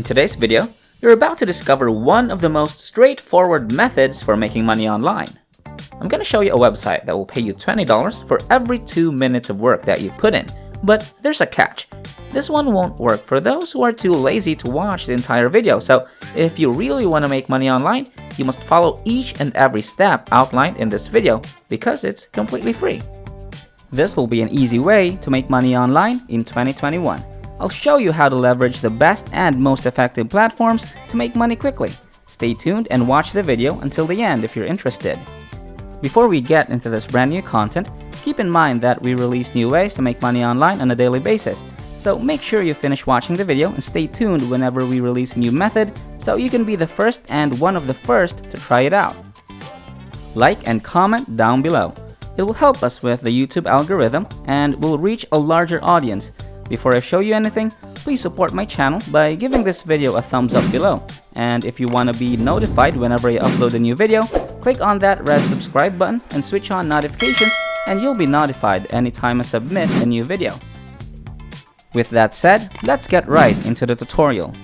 In today's video, you're about to discover one of the most straightforward methods for making money online. I'm going to show you a website that will pay you $20 for every 2 minutes of work that you put in. But there's a catch. This one won't work for those who are too lazy to watch the entire video. So if you really want to make money online, you must follow each and every step outlined in this video because it's completely free. This will be an easy way to make money online in 2021. I'll show you how to leverage the best and most effective platforms to make money quickly. Stay tuned and watch the video until the end if you're interested. Before we get into this brand new content, keep in mind that we release new ways to make money online on a daily basis. So make sure you finish watching the video and stay tuned whenever we release a new method so you can be the first and one of the first to try it out. Like and comment down below. It will help us with the YouTube algorithm and will reach a larger audience. Before I show you anything, please support my channel by giving this video a thumbs up below. And if you want to be notified whenever I upload a new video, click on that red subscribe button and switch on notifications and you'll be notified anytime I submit a new video. With that said, let's get right into the tutorial.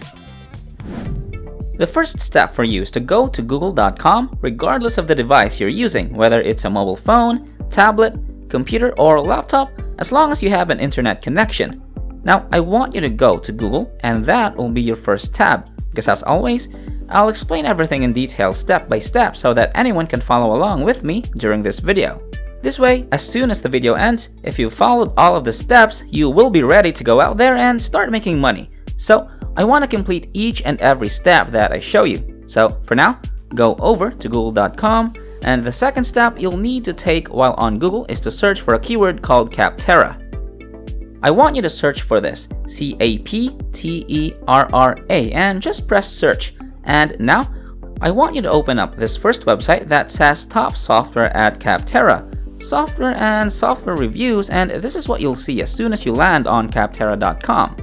The first step for you is to go to google.com regardless of the device you're using, whether it's a mobile phone, tablet, computer, or laptop, as long as you have an internet connection. Now, I want you to go to Google, and that will be your first tab, because as always, I'll explain everything in detail step by step so that anyone can follow along with me during this video. This way, as soon as the video ends, if you've followed all of the steps, you will be ready to go out there and start making money. So, I want to complete each and every step that I show you. So, for now, go over to google.com, and the second step you'll need to take while on Google is to search for a keyword called Capterra. I want you to search for this, C-A-P-T-E-R-R-A, and just press search. And now, I want you to open up this first website that says Top Software at Capterra, Software and Software Reviews, and this is what you'll see as soon as you land on Capterra.com.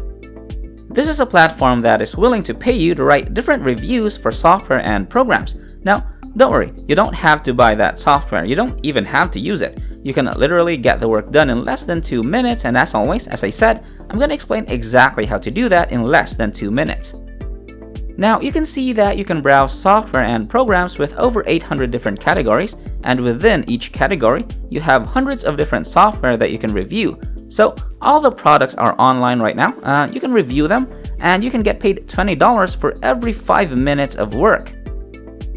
This is a platform that is willing to pay you to write different reviews for software and programs. Now, don't worry, you don't have to buy that software, you don't even have to use it. You can literally get the work done in less than 2 minutes, and as always, as I said, I'm going to explain exactly how to do that in less than 2 minutes. Now, you can see that you can browse software and programs with over 800 different categories, and within each category, you have hundreds of different software that you can review. So, all the products are online right now, you can review them, and you can get paid $20 for every 5 minutes of work.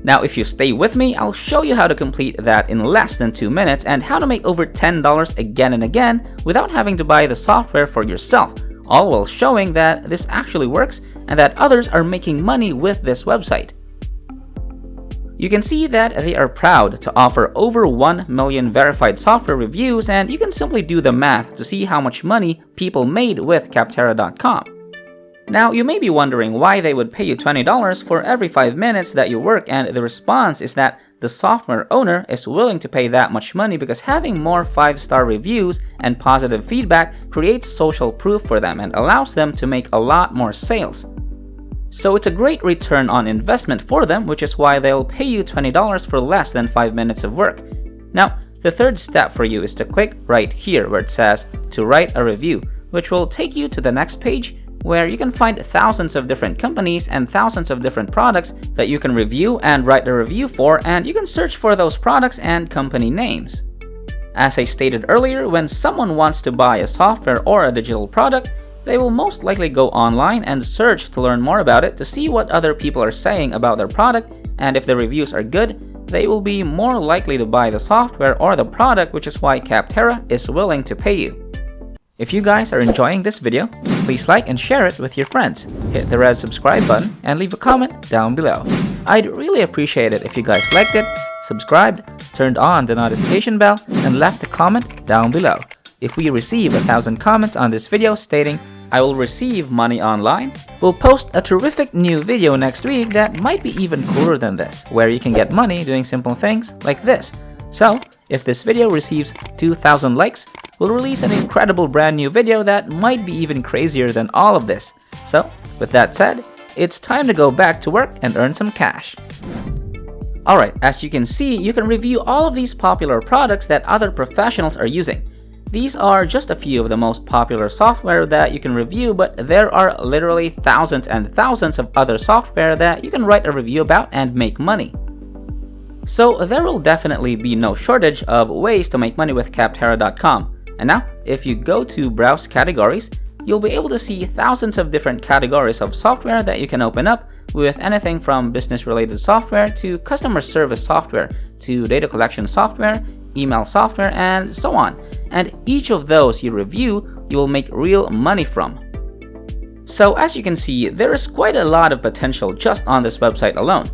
Now, if you stay with me, I'll show you how to complete that in less than 2 minutes and how to make over $10 again and again without having to buy the software for yourself, all while showing that this actually works and that others are making money with this website. You can see that they are proud to offer over 1 million verified software reviews, and you can simply do the math to see how much money people made with Capterra.com. Now, you may be wondering why they would pay you $20 for every 5 minutes that you work, and the response is that the software owner is willing to pay that much money because having more 5-star reviews and positive feedback creates social proof for them and allows them to make a lot more sales. So it's a great return on investment for them, which is why they'll pay you $20 for less than 5 minutes of work. Now, the third step for you is to click right here where it says to write a review, which will take you to the next page where you can find thousands of different companies and thousands of different products that you can review and write a review for, and you can search for those products and company names. As I stated earlier, when someone wants to buy a software or a digital product, they will most likely go online and search to learn more about it to see what other people are saying about their product, and if the reviews are good, they will be more likely to buy the software or the product, which is why Capterra is willing to pay you. If you guys are enjoying this video, please like and share it with your friends. Hit the red subscribe button and leave a comment down below. I'd really appreciate it if you guys liked it, subscribed, turned on the notification bell, and left a comment down below. If we receive 1,000 comments on this video stating, I will receive money online, we'll post a terrific new video next week that might be even cooler than this, where you can get money doing simple things like this. So, if this video receives 2,000 likes, we'll release an incredible brand new video that might be even crazier than all of this. So, with that said, it's time to go back to work and earn some cash. Alright, as you can see, you can review all of these popular products that other professionals are using. These are just a few of the most popular software that you can review, but there are literally thousands and thousands of other software that you can write a review about and make money. So there will definitely be no shortage of ways to make money with Capterra.com. And now, if you go to Browse Categories, you'll be able to see thousands of different categories of software that you can open up, with anything from business-related software to customer service software to data collection software, email software, and so on. And each of those you review, you will make real money from. So as you can see, there is quite a lot of potential just on this website alone.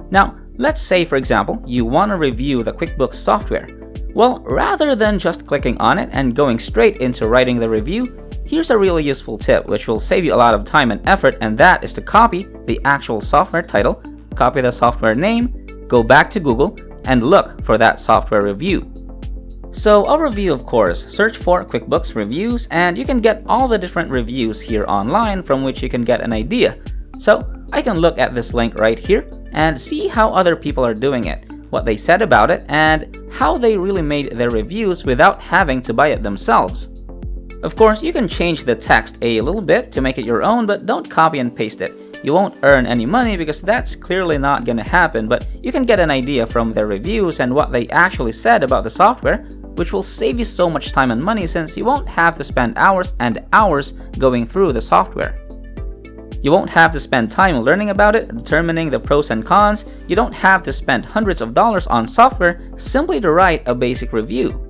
Now, let's say for example, you want to review the QuickBooks software. Well, rather than just clicking on it and going straight into writing the review, here's a really useful tip which will save you a lot of time and effort, and that is to copy the actual software title, copy the software name, go back to Google, and look for that software review. So I'll review, of course, search for QuickBooks reviews, and you can get all the different reviews here online from which you can get an idea. So I can look at this link right here and see how other people are doing it, what they said about it, and how they really made their reviews without having to buy it themselves. Of course, you can change the text a little bit to make it your own, but don't copy and paste it. You won't earn any money because that's clearly not gonna happen, but you can get an idea from their reviews and what they actually said about the software, which will save you so much time and money since you won't have to spend hours and hours going through the software. You won't have to spend time learning about it, determining the pros and cons. You don't have to spend hundreds of dollars on software simply to write a basic review.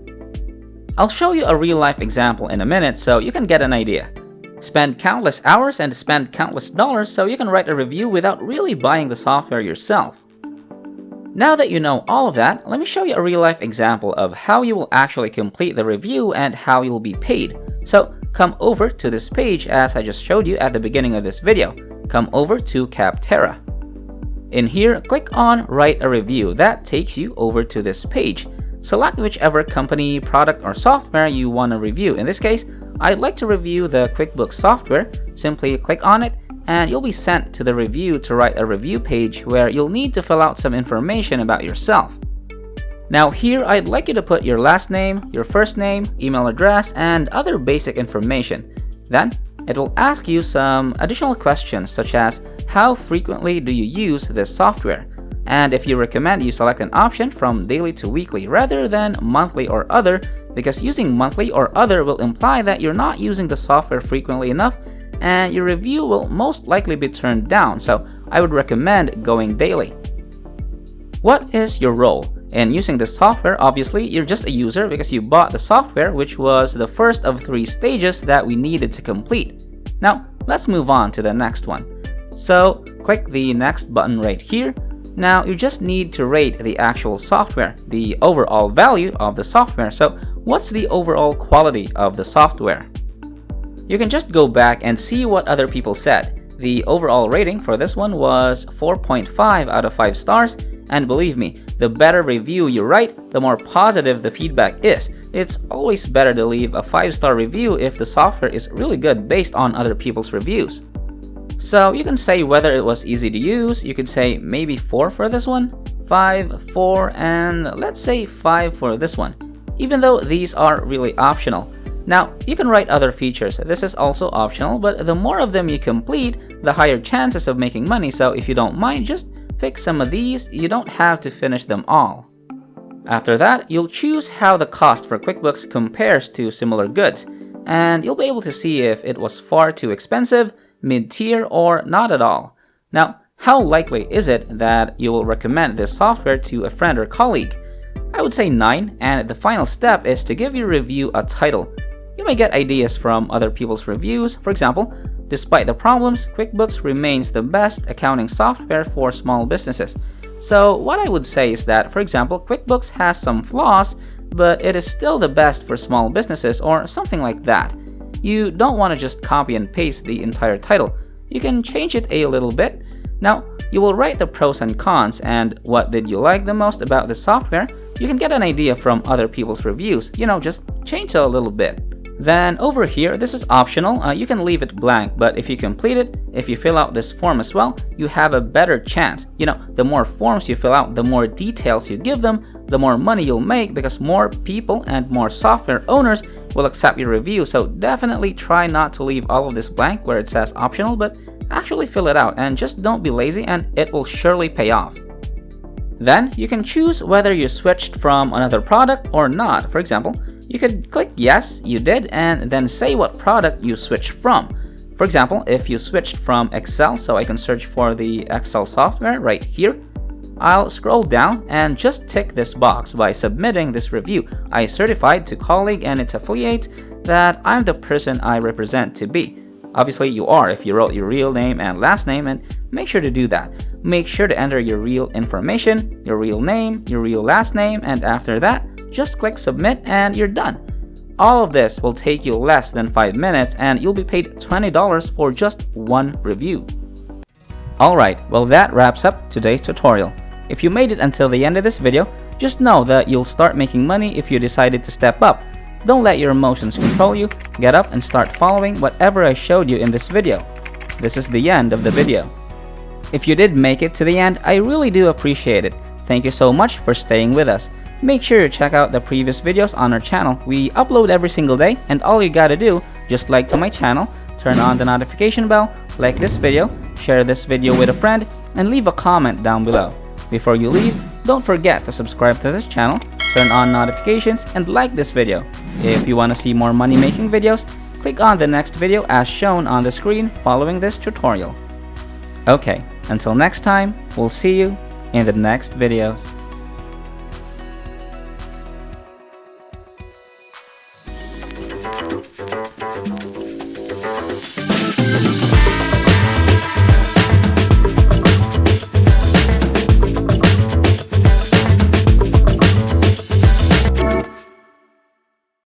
I'll show you a real-life example in a minute so you can get an idea. Spend countless hours and spend countless dollars so you can write a review without really buying the software yourself. Now that you know all of that, let me show you a real-life example of how you will actually complete the review and how you'll be paid. So come over to this page as I just showed you at the beginning of this video. Come over to Capterra. In here, click on Write a Review. That takes you over to this page. Select whichever company, product, or software you want to review. In this case, I'd like to review the QuickBooks software. Simply click on it, and you'll be sent to the review to write a review page where you'll need to fill out some information about yourself. Now here, I'd like you to put your last name, your first name, email address, and other basic information. Then, it will ask you some additional questions such as, how frequently do you use this software? And if you recommend, you select an option from daily to weekly rather than monthly or other, because using monthly or other will imply that you're not using the software frequently enough, and your review will most likely be turned down, so I would recommend going daily. What is your role in using this software? Obviously, you're just a user because you bought the software, which was the first of 3 stages that we needed to complete. Now, let's move on to the next one. So, click the next button right here. Now, you just need to rate the actual software, the overall value of the software. So, what's the overall quality of the software? You can just go back and see what other people said. The overall rating for this one was 4.5 out of 5 stars, and believe me, the better review you write, the more positive the feedback is. It's always better to leave a 5-star review if the software is really good based on other people's reviews. So you can say whether it was easy to use. You could say maybe 4 for this one, 5, 4, and let's say 5 for this one, even though these are really optional. Now, you can write other features. This is also optional, but the more of them you complete, the higher chances of making money. So if you don't mind, just pick some of these. You don't have to finish them all. After that, you'll choose how the cost for QuickBooks compares to similar goods, and you'll be able to see if it was far too expensive, mid-tier, or not at all. Now, how likely is it that you will recommend this software to a friend or colleague? I would say 9, and the final step is to give your review a title. You may get ideas from other people's reviews. For example, despite the problems, QuickBooks remains the best accounting software for small businesses. So what I would say is that, for example, QuickBooks has some flaws, but it is still the best for small businesses, or something like that. You don't want to just copy and paste the entire title. You can change it a little bit. Now, you will write the pros and cons and what did you like the most about the software. You can get an idea from other people's reviews. Just change it a little bit. Then over here, this is optional. You can leave it blank, but if you complete it, if you fill out this form as well, you have a better chance. The more forms you fill out, the more details you give them, the more money you'll make, because more people and more software owners will accept your review, so definitely try not to leave all of this blank where it says optional, but actually fill it out, and just don't be lazy and it will surely pay off. Then you can choose whether you switched from another product or not. For example, you could click yes, you did, and then say what product you switched from. For example, if you switched from Excel, so I can search for the Excel software right here, I'll scroll down and just tick this box by submitting this review. I certified to colleague and its affiliates that I'm the person I represent to be. Obviously, you are if you wrote your real name and last name, and make sure to do that. Make sure to enter your real information, your real name, your real last name, and after that, just click submit and you're done. All of this will take you less than 5 minutes and you'll be paid $20 for just one review. Alright, well that wraps up today's tutorial. If you made it until the end of this video, just know that you'll start making money if you decided to step up. Don't let your emotions control you. Get up and start following whatever I showed you in this video. This is the end of the video. If you did make it to the end, I really do appreciate it. Thank you so much for staying with us. Make sure to check out the previous videos on our channel. We upload every single day, and all you gotta do, just like to my channel, turn on the notification bell, like this video, share this video with a friend, and leave a comment down below. Before you leave, don't forget to subscribe to this channel, turn on notifications, and like this video. If you want to see more money making videos, click on the next video as shown on the screen following this tutorial. Okay, until next time, we'll see you in the next videos.